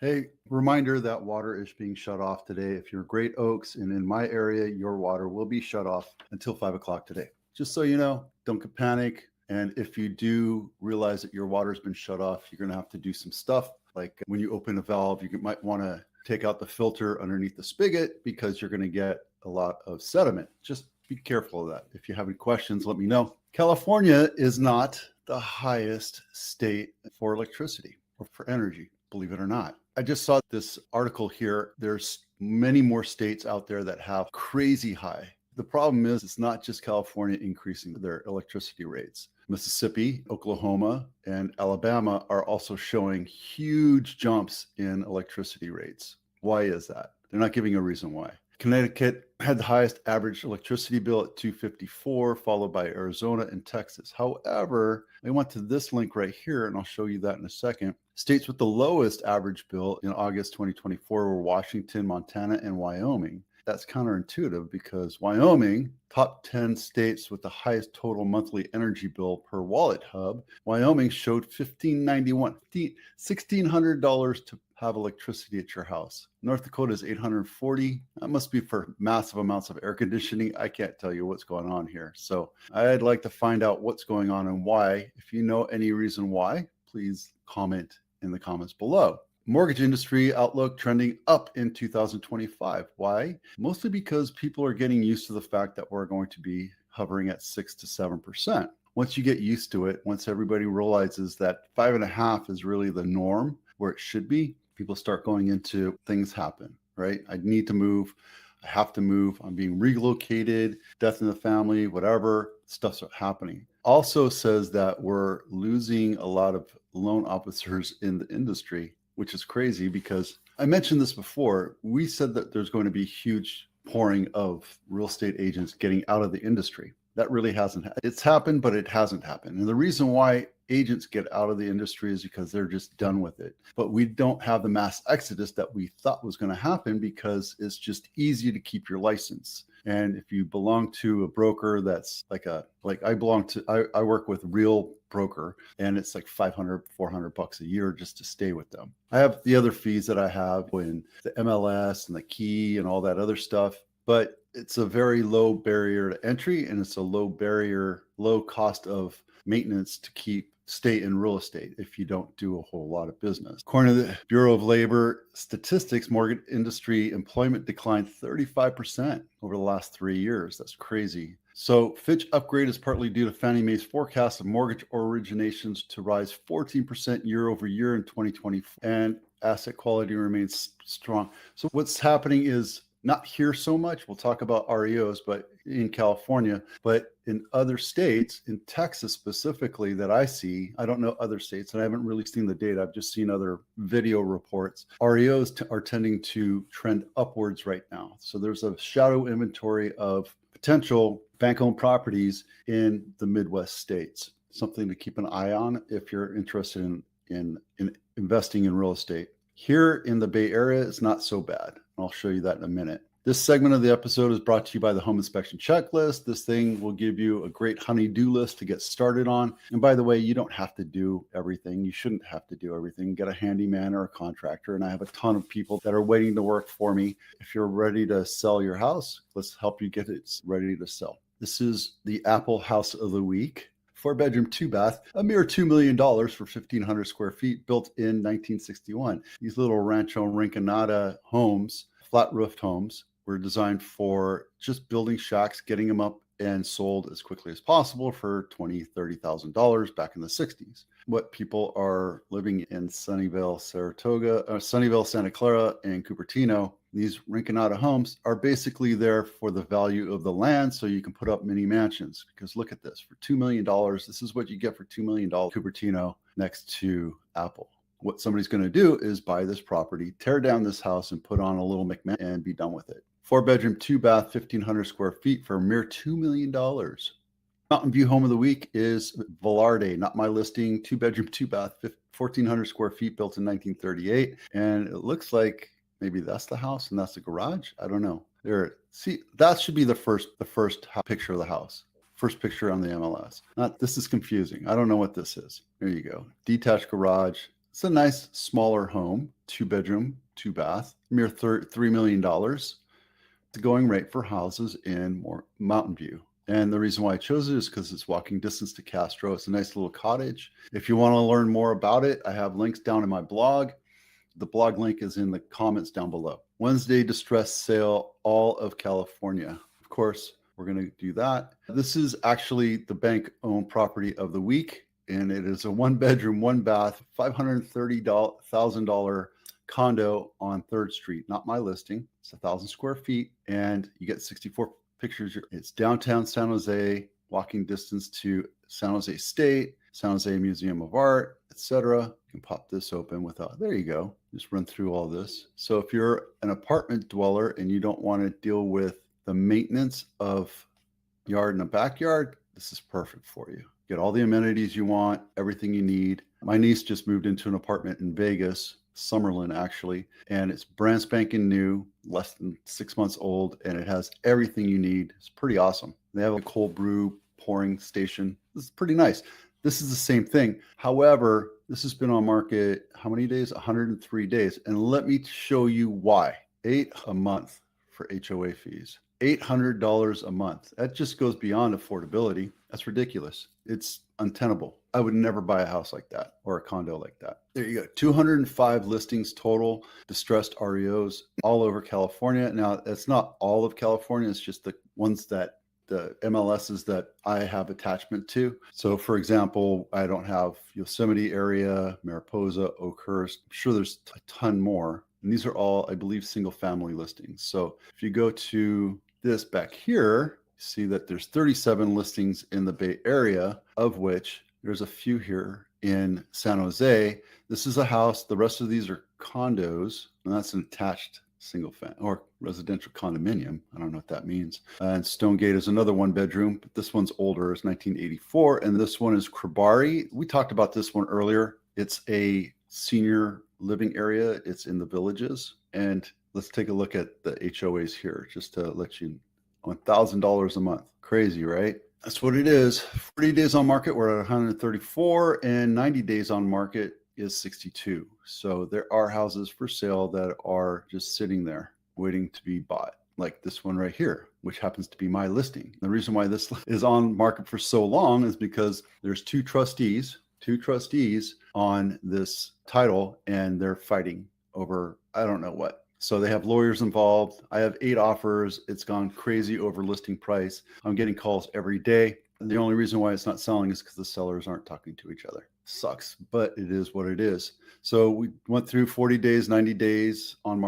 Hey, reminder that water is being shut off today. If you're Great Oaks and in my area, your water will be shut off until 5 o'clock today. Just so you know, don't panic. And if you do realize that your water's been shut off, you're going to have to do some stuff. Like when you open a valve, you might want to take out the filter underneath the spigot because you're going to get a lot of sediment. Just be careful of that. If you have any questions, let me know. California is not the highest state for electricity or for energy, believe it or not. I just saw this article here. There's many more states out there that have crazy high. The problem is it's not just California increasing their electricity rates. Mississippi, Oklahoma, and Alabama are also showing huge jumps in electricity rates. Why is that? They're not giving a reason why. Connecticut had the highest average electricity bill at $254, followed by Arizona and Texas. However, I went to this link right here, and I'll show you that in a second. States with the lowest average bill in August 2024 were Washington, Montana, and Wyoming. That's counterintuitive because Wyoming, top 10 states with the highest total monthly energy bill per wallet hub, Wyoming showed $1,600 to have electricity at your house. North Dakota is $840. That must be for massive amounts of air conditioning. I can't tell you what's going on here. So I'd like to find out what's going on and why. If you know any reason why, please comment in the comments below. Mortgage industry outlook trending up in 2025. Why? Mostly because people are getting used to the fact that we're going to be hovering at 6 to 7%. Once you get used to it, once everybody realizes that 5.5 is really the norm where it should be, people start going into things happen, right? I need to move. I have to move. I'm being relocated, death in the family, whatever, stuff's happening. Also says that we're losing a lot of loan officers in the industry, which is crazy because I mentioned this before. We said that there's going to be huge pouring of real estate agents getting out of the industry. That really hasn't. It's happened, but it hasn't happened. And the reason why agents get out of the industry is because they're just done with it. But we don't have the mass exodus that we thought was going to happen because it's just easy to keep your license. And if you belong to a broker that's like I work with Real Broker, and it's like $500-400 a year just to stay with them. I have the other fees that I have in the MLS and the key and all that other stuff, but it's a very low barrier to entry, and it's a low cost of maintenance to stay in real estate if you don't do a whole lot of business. According to the Bureau of Labor Statistics, mortgage industry employment declined 35% over the last 3 years. That's crazy. So Fitch upgrade is partly due to Fannie Mae's forecast of mortgage originations to rise 14% year over year in 2024, and asset quality remains strong. So what's happening is not here so much. We'll talk about REOs, but in California, but in other states, in Texas specifically that I see, I don't know other states, and I haven't really seen the data. I've just seen other video reports. REOs are tending to trend upwards right now. So there's a shadow inventory of potential bank-owned properties in the Midwest states. Something to keep an eye on if you're interested in investing in real estate. Here in the Bay Area, it's not so bad. I'll show you that in a minute. This segment of the episode is brought to you by the Home Inspection Checklist. This thing will give you a great honey-do list to get started on. And by the way, you don't have to do everything. You shouldn't have to do everything. Get a handyman or a contractor. And I have a ton of people that are waiting to work for me. If you're ready to sell your house, let's help you get it ready to sell. This is the Apple House of the Week. 4-bedroom, 2-bath, a mere $2 million for 1,500 square feet, built in 1961. These little Rancho Rinconada homes, flat roofed homes, were designed for just building shacks, getting them up and sold as quickly as possible for $20,000-$30,000 back in the 60s. What people are living in Sunnyvale, Santa Clara, and Cupertino, these Rinconada homes are basically there for the value of the land, so you can put up mini mansions. Because look at this, for $2 million, this is what you get for $2 million Cupertino next to Apple. What somebody's going to do is buy this property, tear down this house, and put on a little McMansion and be done with it. 4-bedroom, 2-bath, 1,500 square feet for a mere $2 million. Mountain View Home of the Week is Velarde, not my listing. 2-bedroom, 2-bath, 1,400 square feet, built in 1938. And it looks like maybe that's the house and that's the garage. I don't know. See, that should be the first picture of the house. First picture on the MLS. This is confusing. I don't know what this is. There you go. Detached garage. It's a nice smaller home, 2-bedroom, 2-bath, mere $3 million. The going rate for houses in Mountain View. And the reason why I chose it is because it's walking distance to Castro. It's a nice little cottage. If you want to learn more about it, I have links down in my blog. The blog link is in the comments down below. Wednesday distressed sale, all of California. Of course, we're going to do that. This is actually the bank-owned property of the week, and it is a 1-bedroom, 1-bath, $530,000 condo on 3rd Street. Not my listing. It's 1,000 square feet, and you get 64 pictures. It's downtown San Jose, walking distance to San Jose State, San Jose Museum of Art, etc. You can pop this open without, there you go. Just run through all this. So if you're an apartment dweller and you don't want to deal with the maintenance of yard and a backyard, this is perfect for you. Get all the amenities you want, everything you need. My niece just moved into an apartment in Vegas, Summerlin actually, and it's brand spanking new, less than 6 months old, and it has everything you need. It's pretty awesome. They have a cold brew pouring station. This is pretty nice. This is the same thing. However, this has been on market, how many days? 103 days. And let me show you why. $8 a month for HOA fees. $800 a month. That just goes beyond affordability. That's ridiculous. It's untenable. I would never buy a house like that or a condo like that. There you go. 205 listings total, distressed REOs all over California. Now, that's not all of California. It's just the ones that the MLSs that I have attachment to. So for example, I don't have Yosemite area, Mariposa, Oakhurst. I'm sure there's a ton more. And these are all, I believe, single family listings. So if you go to this back here, you see that there's 37 listings in the Bay Area, of which there's a few here in San Jose. This is a house. The rest of these are condos, and that's an attached single family or residential condominium. I don't know what that means. And Stonegate is another 1-bedroom, but this one's older. It's 1984. And this one is Krabari. We talked about this one earlier. It's a senior living area. It's in the Villages. And let's take a look at the HOAs here, just to let you know. $1,000 a month. Crazy, right? That's what it is. 40 days on market, we're at 134, and 90 days on market is 62. So there are houses for sale that are just sitting there waiting to be bought, like this one right here, which happens to be my listing. The reason why this is on market for so long is because there's two trustees on this title, and they're fighting over, I don't know what. So they have lawyers involved. I have 8 offers. It's gone crazy over listing price. I'm getting calls every day. The only reason why it's not selling is because the sellers aren't talking to each other. Sucks, but it is what it is. So we went through 40 days, 90 days on market.